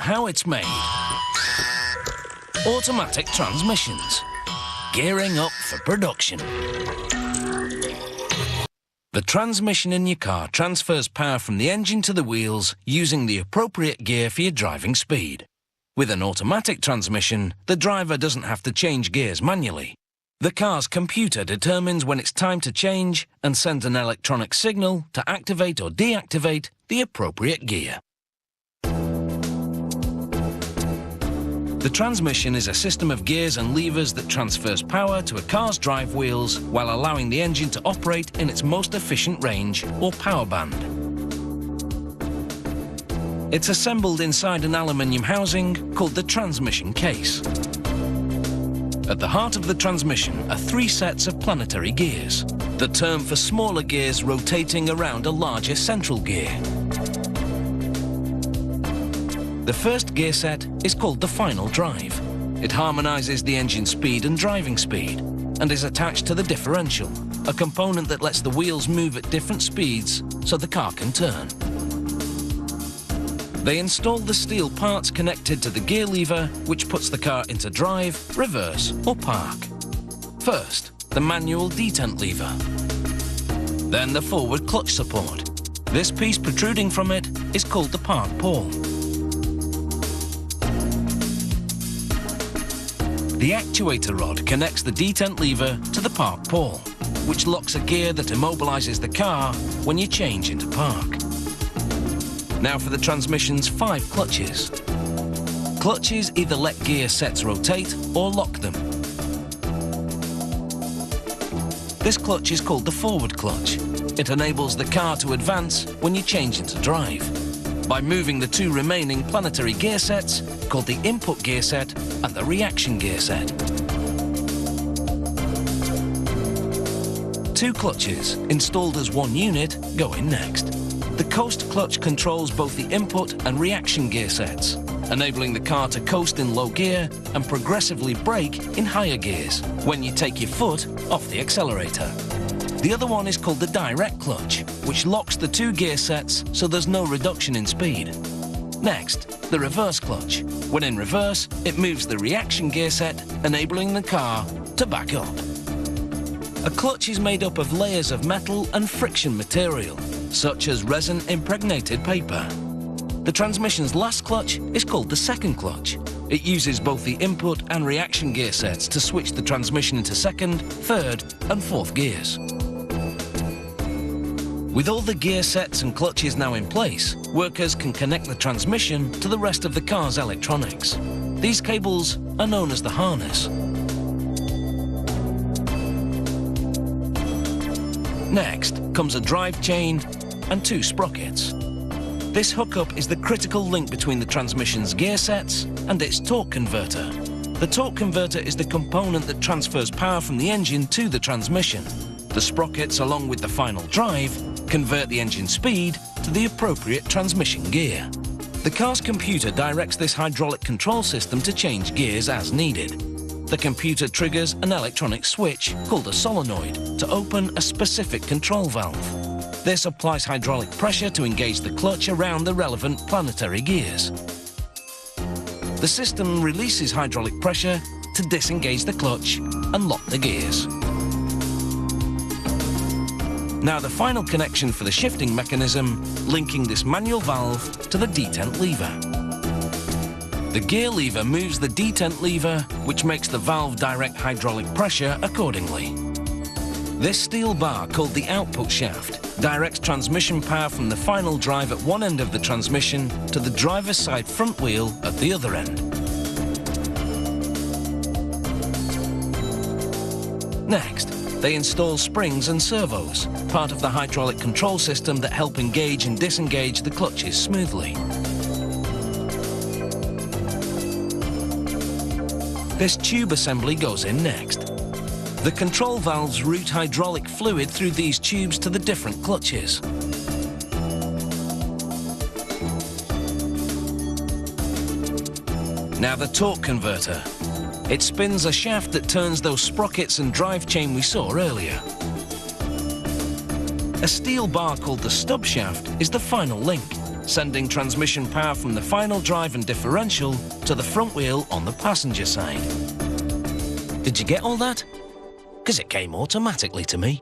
how it's made. Automatic transmissions. Gearing up for production. The transmission in your car transfers power from the engine to the wheels using the appropriate gear for your driving speed. With an automatic transmission, the driver doesn't have to change gears manually. The car's computer determines when it's time to change and sends an electronic signal to activate or deactivate the appropriate gear. The transmission is a system of gears and levers that transfers power to a car's drive wheels while allowing the engine to operate in its most efficient range or power band. It's assembled inside an aluminium housing called the transmission case. At the heart of the transmission are 3 sets of planetary gears, the term for smaller gears rotating around a larger central gear. The first gear set is called the final drive. It harmonizes the engine speed and driving speed and is attached to the differential, a component that lets the wheels move at different speeds so the car can turn. They install the steel parts connected to the gear lever, which puts the car into drive, reverse or park. First, the manual detent lever. Then the forward clutch support. This piece protruding from it is called the park pawl. The actuator rod connects the detent lever to the park pawl, which locks a gear that immobilizes the car when you change into park. Now for the transmission's 5 clutches. Clutches either let gear sets rotate or lock them. This clutch is called the forward clutch. It enables the car to advance when you change into drive by moving the 2 remaining planetary gear sets, called the input gear set and the reaction gear set. 2 clutches, installed as one unit, go in next. The coast clutch controls both the input and reaction gear sets, enabling the car to coast in low gear and progressively brake in higher gears when you take your foot off the accelerator. The other one is called the direct clutch, which locks the 2 gear sets so there's no reduction in speed. Next, the reverse clutch. When in reverse, it moves the reaction gear set, enabling the car to back up. A clutch is made up of layers of metal and friction material, such as resin-impregnated paper. The transmission's last clutch is called the second clutch. It uses both the input and reaction gear sets to switch the transmission into second, third and fourth gears. With all the gear sets and clutches now in place, workers can connect the transmission to the rest of the car's electronics. These cables are known as the harness. Next comes a drive chain and 2 sprockets. This hookup is the critical link between the transmission's gear sets and its torque converter. The torque converter is the component that transfers power from the engine to the transmission. The sprockets, along with the final drive, convert the engine speed to the appropriate transmission gear. The car's computer directs this hydraulic control system to change gears as needed. The computer triggers an electronic switch, called a solenoid, to open a specific control valve. This applies hydraulic pressure to engage the clutch around the relevant planetary gears. The system releases hydraulic pressure to disengage the clutch and lock the gears. Now the final connection for the shifting mechanism, linking this manual valve to the detent lever. The gear lever moves the detent lever, which makes the valve direct hydraulic pressure accordingly. This steel bar, called the output shaft, directs transmission power from the final drive at one end of the transmission to the driver's side front wheel at the other end. Next, they install springs and servos, part of the hydraulic control system that help engage and disengage the clutches smoothly. This tube assembly goes in next. The control valves route hydraulic fluid through these tubes to the different clutches. Now the torque converter. It spins a shaft that turns those sprockets and drive chain we saw earlier. A steel bar called the stub shaft is the final link. sending transmission power from the final drive and differential to the front wheel on the passenger side. Did you get all that? Because it came automatically to me.